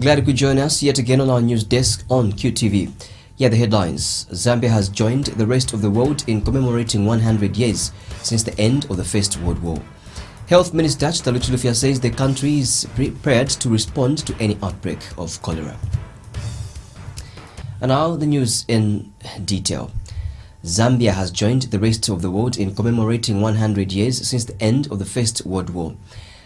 Glad you could join us yet again on our news desk on QTV. Here are the headlines. Zambia has joined the rest of the world in commemorating 100 years since the end of the First World War. Health Minister Chilufya says the country is prepared to respond to any outbreak of cholera. And now the news in detail. Zambia has joined the rest of the world in commemorating 100 years since the end of the First World War.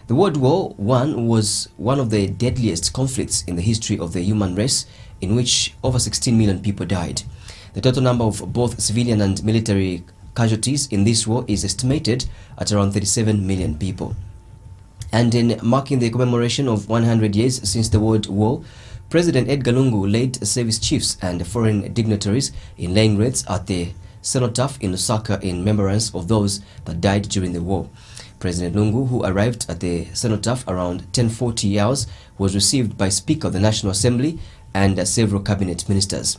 The World War I was one of the deadliest conflicts in the history of the human race, in which over 16 million people died. The total number of both civilian and military casualties in this war is estimated at around 37 million people. And in marking the commemoration of 100 years since the World War, President Edgar Lungu led service chiefs and foreign dignitaries in laying wreaths at the cenotaph in Lusaka in remembrance of those that died during the war. President Lungu, who arrived at the cenotaph around 10:40 hours, was received by Speaker of the National Assembly and several cabinet ministers.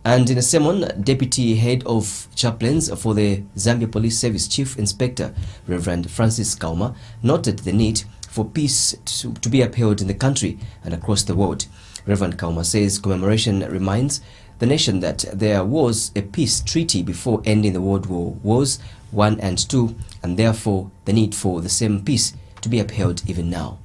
And in a sermon, Deputy Head of Chaplains for the Zambia Police Service Chief Inspector, Reverend Francis Kauma, noted the need for peace to be upheld in the country and across the world. Reverend Kauma says commemoration reminds the nation that there was a peace treaty before ending the World War Wars I and II, and therefore the need for the same peace to be upheld even now.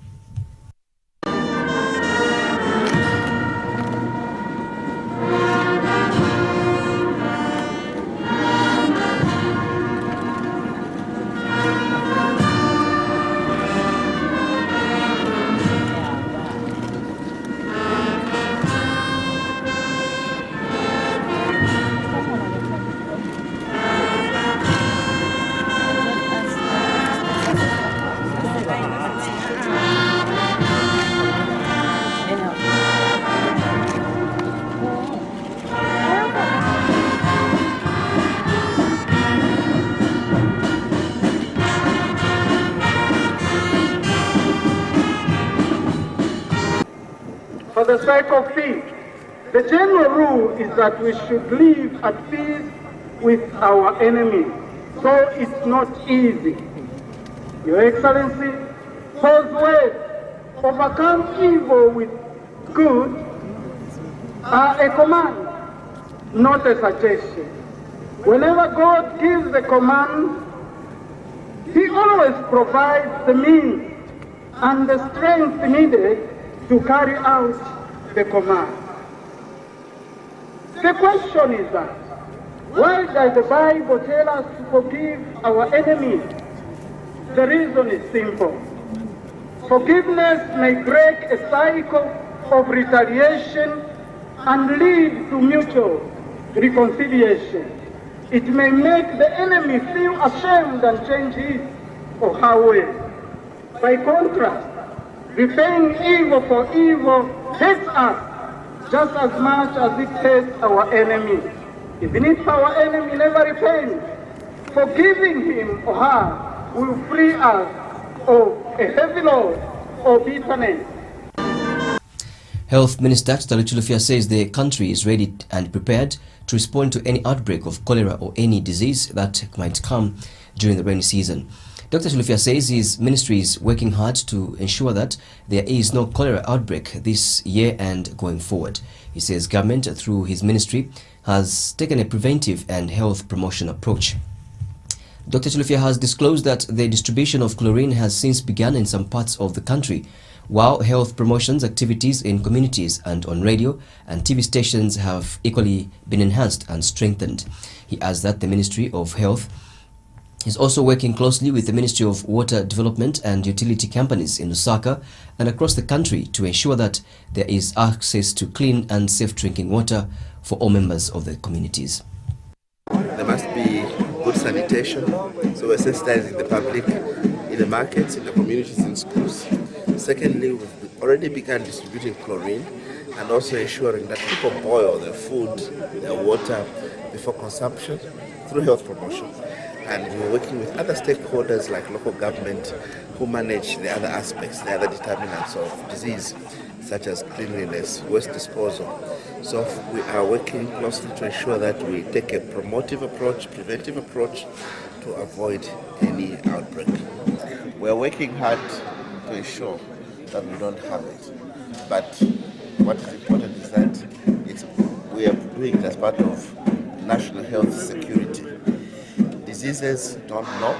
For the sake of peace, the general rule is that we should live at peace with our enemies, so it's not easy. Your Excellency, Paul's words, overcome evil with good, are a command, not a suggestion. Whenever God gives a command, He always provides the means and the strength needed to carry out the command. The question is that, why does the Bible tell us to forgive our enemies? The reason is simple. Forgiveness may break a cycle of retaliation and lead to mutual reconciliation. It may make the enemy feel ashamed and change his or her ways. By contrast, repaying evil for evil hurts us just as much as it hurts our enemy. Even if our enemy never repents, forgiving him or her will free us of a heavy load or bitterness. Health Minister Chilufya says the country is ready and prepared to respond to any outbreak of cholera or any disease that might come during the rainy season. Dr. Chilufya says his ministry is working hard to ensure that there is no cholera outbreak this year and going forward. He says government, through his ministry, has taken a preventive and health promotion approach. Dr. Chilufya has disclosed that the distribution of chlorine has since begun in some parts of the country, while health promotions activities in communities and on radio and TV stations have equally been enhanced and strengthened. He adds that the Ministry of Health is also working closely with the Ministry of Water Development and utility companies in Lusaka and across the country to ensure that there is access to clean and safe drinking water for all members of the communities. There must be good sanitation, so we're sensitizing the public in the markets, in the communities, in schools. Secondly, we've already begun distributing chlorine and also ensuring that people boil their food, their water before consumption through health promotion. And we're working with other stakeholders like local government who manage the other aspects, the other determinants of disease, such as cleanliness, waste disposal. So we are working closely to ensure that we take a promotive approach, preventive approach to avoid any outbreak. We're working hard to ensure that we don't have it. But what is important is that we are doing it as part of national health security. Diseases don't knock.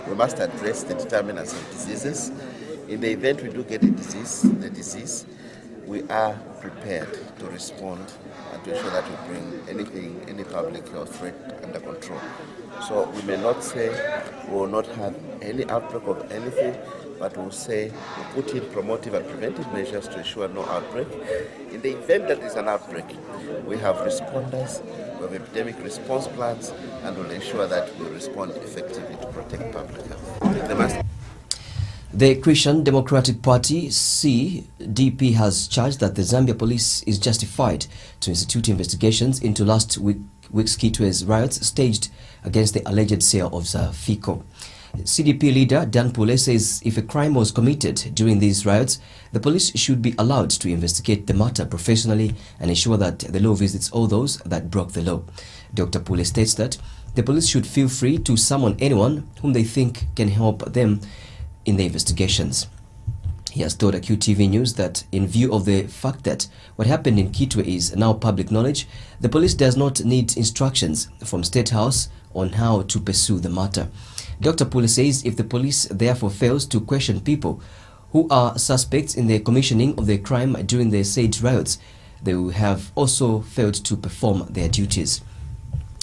We must address the determinants of diseases. In the event we do get the disease, we are prepared to respond and to ensure that we bring any public health threat under control. So we may not say we will not have any outbreak of anything, but we'll say we put in promotive and preventive measures to ensure no outbreak. In the event that there is an outbreak, we have responders, we have epidemic response plans, and we'll ensure that we respond effectively to protect public health. The Christian Democratic Party, CDP, has charged that the Zambia police is justified to institute investigations into last week's Kitwe's riots staged against the alleged sale of Zafiko. CDP leader Dan Pule says if a crime was committed during these riots, the police should be allowed to investigate the matter professionally and ensure that the law visits all those that broke the law. Dr. Pule states that the police should feel free to summon anyone whom they think can help them in the investigations. He has told QTV News that in view of the fact that what happened in Kitwe is now public knowledge, the police does not need instructions from State House on how to pursue the matter. Dr. Pule says if the police therefore fails to question people who are suspects in the commissioning of the crime during the said riots, they will have also failed to perform their duties.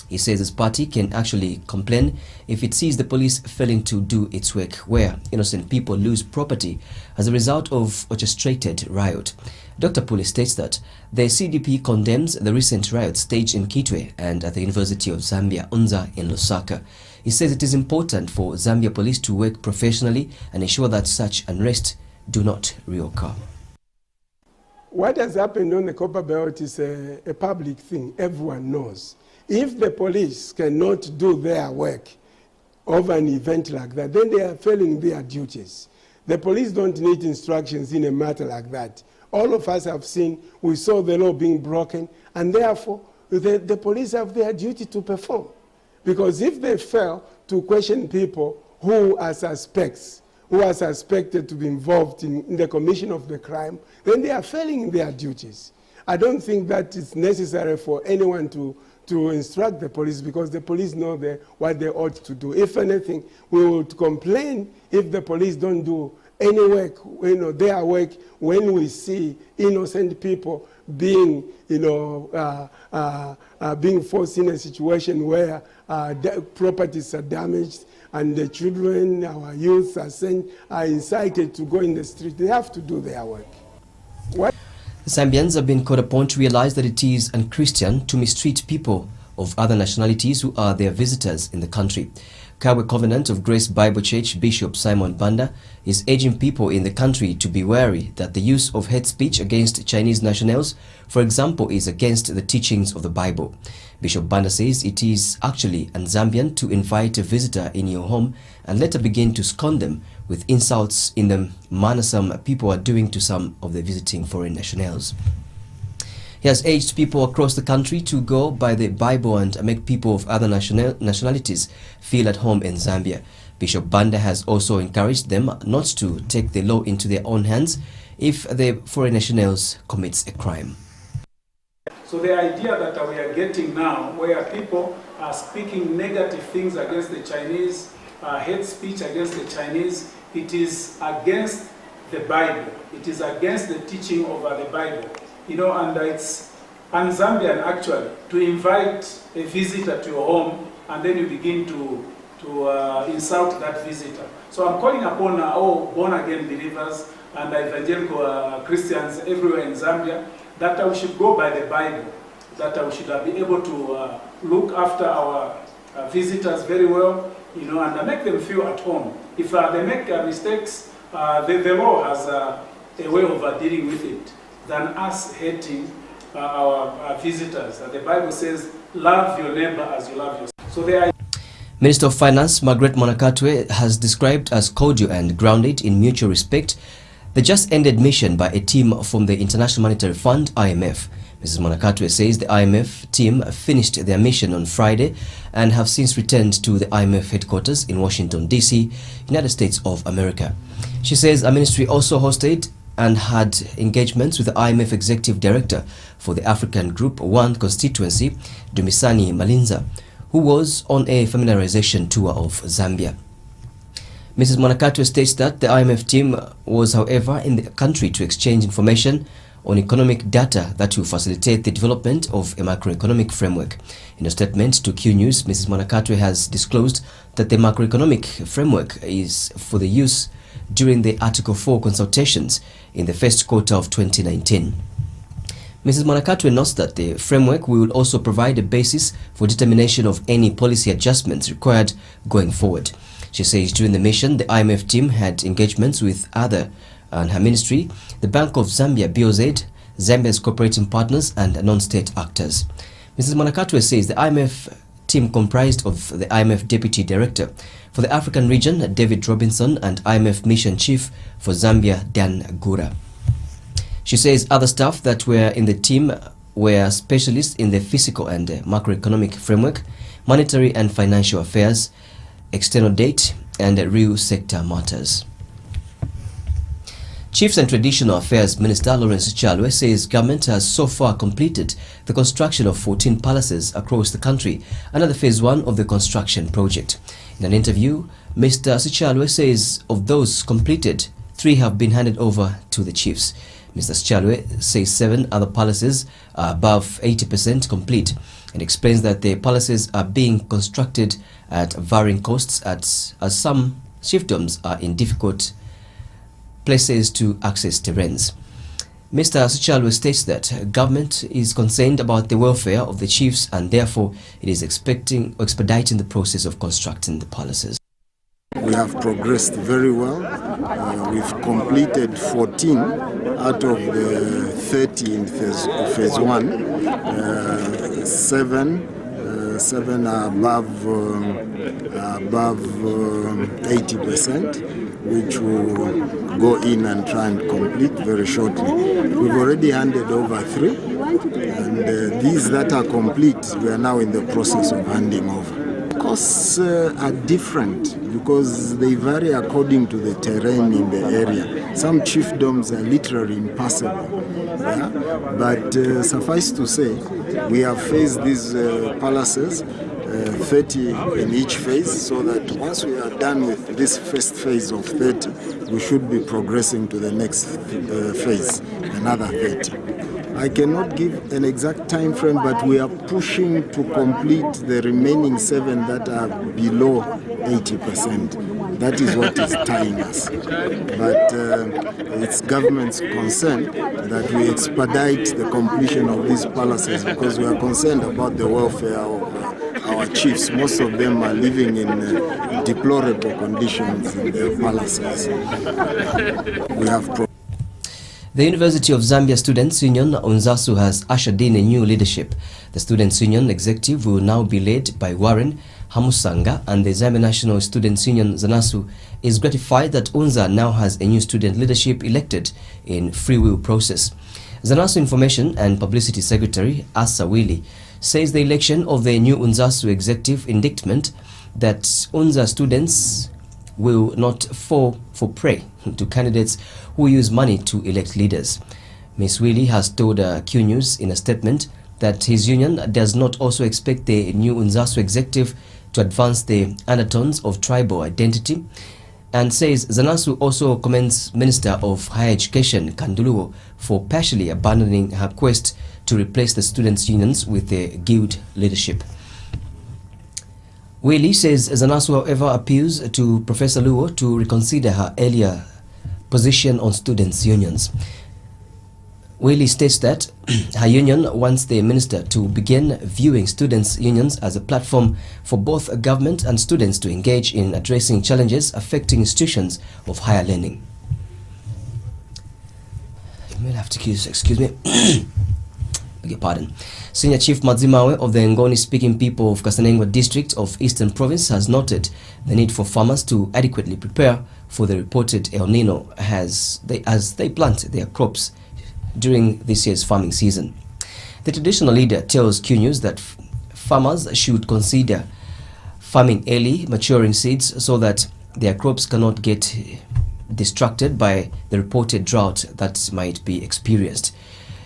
He says his party can actually complain if it sees the police failing to do its work, where innocent people lose property as a result of orchestrated riot. Dr. Pule states that the CDP condemns the recent riots staged in Kitwe and at the University of Zambia, Unza in Lusaka. He says it is important for Zambia police to work professionally and ensure that such unrest do not reoccur. What has happened on the Copper Belt is a public thing. Everyone knows. If the police cannot do their work over an event like that, then they are failing their duties. The police don't need instructions in a matter like that. All of us have seen, we saw the law being broken, and therefore the police have their duty to perform. Because if they fail to question people who are suspects, who are suspected to be involved in the commission of the crime, then they are failing in their duties. I don't think that it's necessary for anyone to instruct the police, because the police know what they ought to do. If anything, we would complain if the police don't do any work, their work, when we see innocent people being, being forced in a situation where properties are damaged and the children, our youth are incited to go in the street. They have to do their work. Zambians have been called upon to realize that it is unchristian to mistreat people of other nationalities who are their visitors in the country. Kawe Covenant of Grace Bible Church Bishop Simon Banda is urging people in the country to be wary that the use of hate speech against Chinese nationals, for example, is against the teachings of the Bible. Bishop Banda says it is actually un-Zambian to invite a visitor in your home and later begin to scorn them with insults in the manner some people are doing to some of the visiting foreign nationals. He has urged people across the country to go by the Bible and make people of other nationalities feel at home in Zambia. Bishop Banda has also encouraged them not to take the law into their own hands if the foreign nationals commits a crime. So the idea that we are getting now, where people are speaking negative things against the Chinese, hate speech against the Chinese, it is against the Bible. It is against the teaching of the Bible. And it's un-Zambian actually to invite a visitor to your home and then you begin to insult that visitor. So I'm calling upon all born-again believers and evangelical Christians everywhere in Zambia that we should go by the Bible, that we should be able to look after our visitors very well, and make them feel at home. If they make mistakes, the law has a way of dealing with it than us hating our visitors. The Bible says, love your neighbor as you love yourself. So Minister of Finance Margaret Monakatwe has described as cordial and grounded in mutual respect the just-ended mission by a team from the International Monetary Fund, IMF. Mrs. Monakatwe says the IMF team finished their mission on Friday and have since returned to the IMF headquarters in Washington, D.C., United States of America. She says our ministry also hosted and had engagements with the IMF Executive Director for the African Group 1 constituency, Dumisani Malinza, who was on a familiarization tour of Zambia. Mrs. Mwanakatwe states that the IMF team was, however, in the country to exchange information on economic data that will facilitate the development of a macroeconomic framework. In a statement to Q News, Mrs. Mwanakatwe has disclosed that the macroeconomic framework is for the use during the Article 4 consultations in the first quarter of 2019. Mrs. Mwanakatwe notes that the framework will also provide a basis for determination of any policy adjustments required going forward. She says during the mission, the IMF team had engagements with other and her ministry, the Bank of Zambia, BOZ, Zambia's cooperating partners and non-state actors. Mrs. Mwanakatwe says the IMF team comprised of the IMF Deputy Director for the African region, David Robinson, and IMF Mission Chief for Zambia, Dan Gura. She says other staff that were in the team were specialists in the fiscal and macroeconomic framework, monetary and financial affairs, external debt, and real sector matters. Chiefs and Traditional Affairs Minister Lawrence Chalwe says government has so far completed the construction of 14 palaces across the country under the phase 1 of the construction project. In an interview, Mr. Chalwe says of those completed, 3 have been handed over to the chiefs. Mr. Chalwe says 7 other palaces are above 80% complete and explains that the palaces are being constructed at varying costs as some chiefdoms are in difficult places to access terrains. Mr. Chalwe states that government is concerned about the welfare of the chiefs and therefore it is expediting the process of constructing the palaces. We have progressed very well. We've completed 14 out of the 30 in phase 1. Seven are above 80%, which will go in and try and complete very shortly. We've already handed over 3, and these that are complete, we are now in the process of handing over. Costs are different because they vary according to the terrain in the area. Some chiefdoms are literally impassable, yeah? But suffice to say, we have phased these palaces, 30 in each phase, so that once we are done with this first phase of 30, we should be progressing to the next phase, another 30. I cannot give an exact time frame, but we are pushing to complete the remaining 7 that are below 80%. That is what is tying us. But it's government's concern that we expedite the completion of these palaces because we are concerned about the welfare of our chiefs. Most of them are living in deplorable conditions in their palaces. We have The University of Zambia Students' Union, UNZASU, has ushered in a new leadership. The Students' Union executive will now be led by Warren Hamusanga, and the Zambia National Students' Union, ZANASU, is gratified that UNZA now has a new student leadership elected in free will process. ZANASU Information and Publicity Secretary Asa Willie says the election of the new UNZASU executive indictment that UNZA students will not fall for prey to candidates who use money to elect leaders. Ms. Willie has told Q News in a statement that his union does not also expect the new UNZASU executive to advance the undertones of tribal identity, and says ZANASU also commends Minister of Higher Education Kanduluo for partially abandoning her quest to replace the students' unions with the guild leadership. Willie says ZANASU, however, appeals to Professor Luo to reconsider her earlier position on students' unions. Willie states that her union wants the minister to begin viewing students' unions as a platform for both government and students to engage in addressing challenges affecting institutions of higher learning. You may have to excuse me. Beg your pardon. Senior Chief Madzimawe of the Ngoni-speaking people of Kasanengwa district of Eastern Province has noted the need for farmers to adequately prepare for the reported El Nino as they plant their crops during this year's farming season. The traditional leader tells Q News that farmers should consider farming early maturing seeds so that their crops cannot get distracted by the reported drought that might be experienced.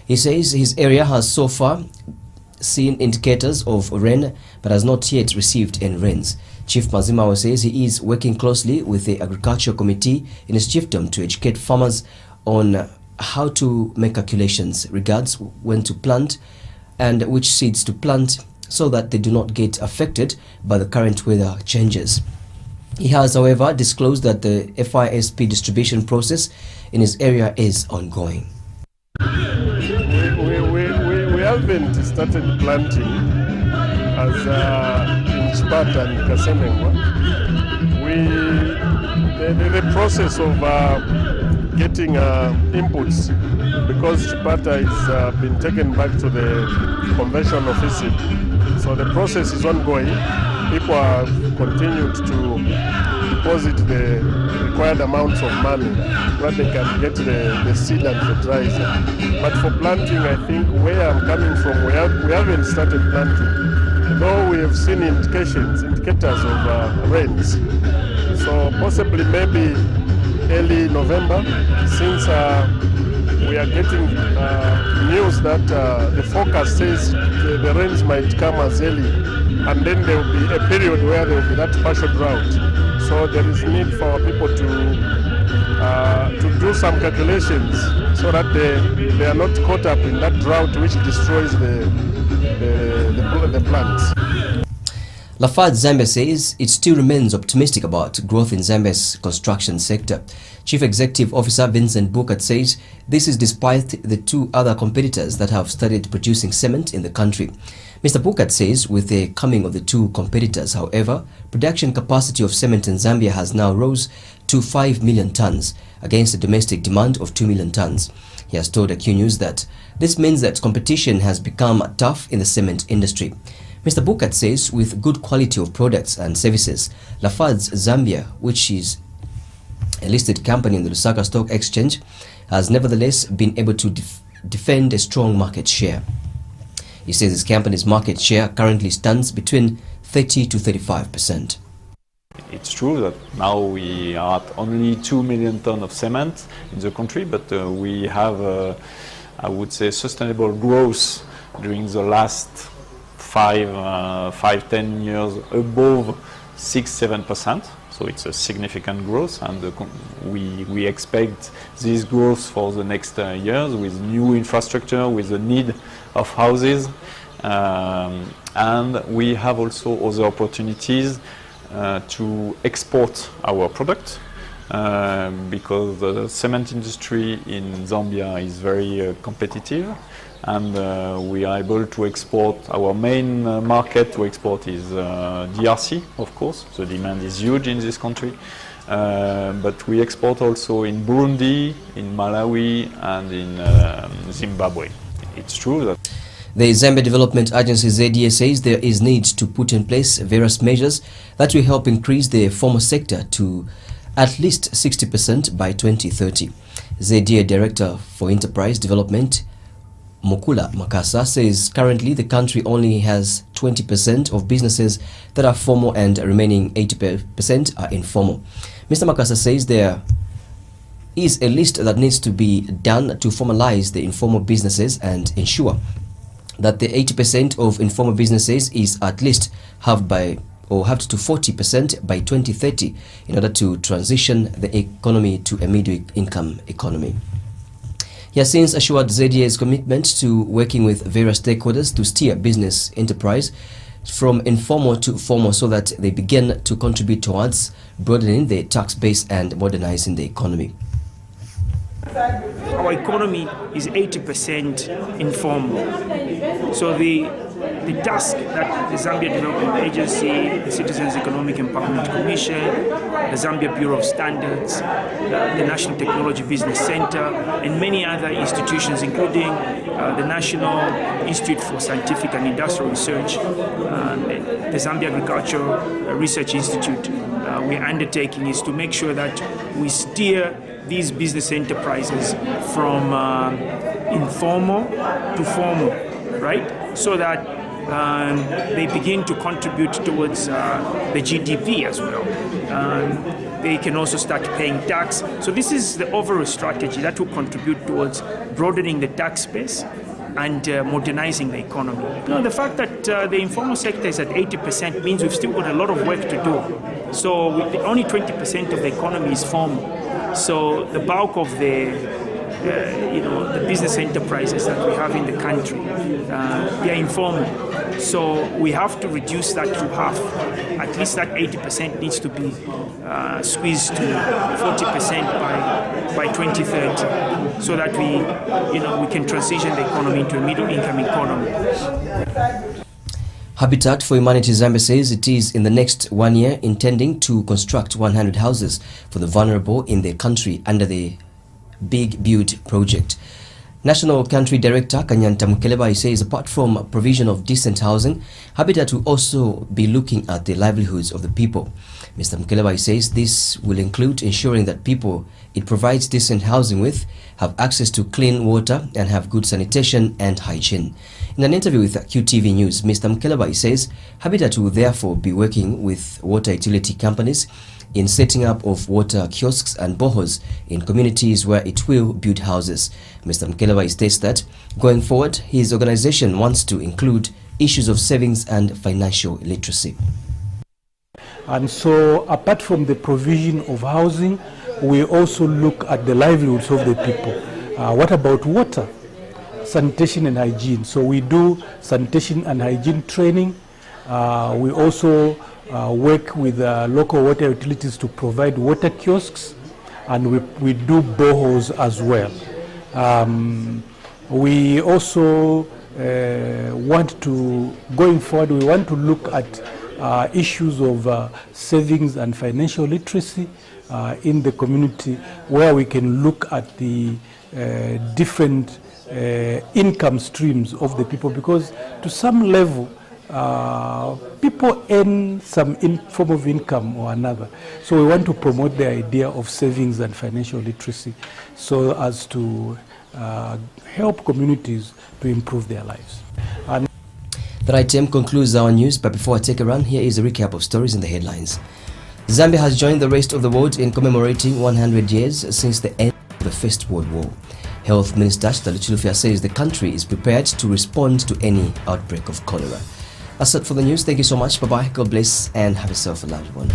He says his area has so far seen indicators of rain but has not yet received any rains. Chief Mazimawe says he is working closely with the Agricultural Committee in his chiefdom to educate farmers on how to make calculations regards when to plant and which seeds to plant so that they do not get affected by the current weather changes. He has, however, disclosed that the FISP distribution process in his area is ongoing. We haven't started planting as in Chipata and Kasenengwa. The process of getting inputs, because Chipata has been taken back to the convention office. So the process is ongoing. People have continued to deposit the required amounts of money that they can get the seed and fertilizer. But for planting, I think where I'm coming from, we haven't started planting, though we have seen indicators of rains. So possibly maybe early November, since we are getting news that the forecast says the rains might come as early, and then there will be a period where there will be that partial drought. So there is need for our people to do some calculations so that they are not caught up in that drought which destroys the plants. Lafarge Zambia says it still remains optimistic about growth in Zambia's construction sector. Chief Executive Officer Vincent Bukat says this is despite the two other competitors that have started producing cement in the country. Mr. Bukat says with the coming of the two competitors, however, production capacity of cement in Zambia has now rose to 5 million tons against a domestic demand of 2 million tons. He has told AQ News that this means that competition has become tough in the cement industry. Mr. Bukat says with good quality of products and services, Lafarge Zambia, which is a listed company in the Lusaka Stock Exchange, has nevertheless been able to defend a strong market share. He says his company's market share currently stands between 30 to 35%. It's true that now we are at only 2 million tons of cement in the country, but we have, I would say, sustainable growth during the last 5-10 years above 6-7%. So it's a significant growth, and we expect this growth for the next years with new infrastructure, with the need of houses, and we have also other opportunities to export our product because the cement industry in Zambia is very competitive, and we are able to export. Our main market to export is DRC, of course. The demand is huge in this country, but we export also in Burundi, in Malawi, and in Zimbabwe. It's true that the Zambia Development Agency ZDA says there is need to put in place various measures that will help increase the formal sector to at least 60% by 2030. ZDA Director for Enterprise Development Mukula Makasa says currently the country only has 20% of businesses that are formal and remaining 80% are informal. Mr. Makasa says there is a list that needs to be done to formalize the informal businesses and ensure that the 80% of informal businesses is at least halved by or halved to 40% by 2030 in order to transition the economy to a middle-income economy. He has since assured ZDA's commitment to working with various stakeholders to steer business enterprise from informal to formal so that they begin to contribute towards broadening the tax base and modernizing the economy. Our economy is 80% informal. So the task that the Zambia Development Agency, the Citizens Economic Empowerment Commission, the Zambia Bureau of Standards, the National Technology Business Center, and many other institutions, including the National Institute for Scientific and Industrial Research, the Zambia Agricultural Research Institute, we are undertaking is to make sure that we steer these business enterprises from informal to formal, right? So that they begin to contribute towards the GDP as well. They can also start paying tax. So this is the overall strategy that will contribute towards broadening the tax base and modernizing the economy. The fact that the informal sector is at 80% means we've still got a lot of work to do. So only 20% of the economy is formal. So the bulk of the the business enterprises that we have in the country, they are informal. So we have to reduce that to half. At least that 80% needs to be squeezed to 40% by 2030, so that we can transition the economy into a middle-income economy. Habitat for Humanity Zambia says it is in the next 1 year intending to construct 100 houses for the vulnerable in the country under the Big Build project. National Country Director Kanyanta Mukelebai says apart from provision of decent housing, Habitat will also be looking at the livelihoods of the people. Mr. Mukelebai says this will include ensuring that people it provides decent housing with have access to clean water and have good sanitation and hygiene. In an interview with QTV News, Mr. Mukelebai says Habitat will therefore be working with water utility companies in setting up of water kiosks and boreholes in communities where it will build houses. Mr. Mukelebai states that going forward, his organization wants to include issues of savings and financial literacy. And so apart from the provision of housing, we also look at the livelihoods of the people. What about water, sanitation and hygiene? So we do sanitation and hygiene training. We also work with local water utilities to provide water kiosks, and we do boreholes as well. We also want to, going forward, we want to look at issues of savings and financial literacy in the community, where we can look at the different income streams of the people, because to some level people earn some form of income or another. So we want to promote the idea of savings and financial literacy so as to help communities to improve their lives. And the item concludes our news, but before I take a run, here is a recap of stories in the headlines. Zambia has joined the rest of the world in commemorating 100 years since the end of the First World War. Health Minister Chilufya says the country is prepared to respond to any outbreak of cholera. That's it for the news. Thank you so much. Bye-bye. God bless and have yourself a lovely one.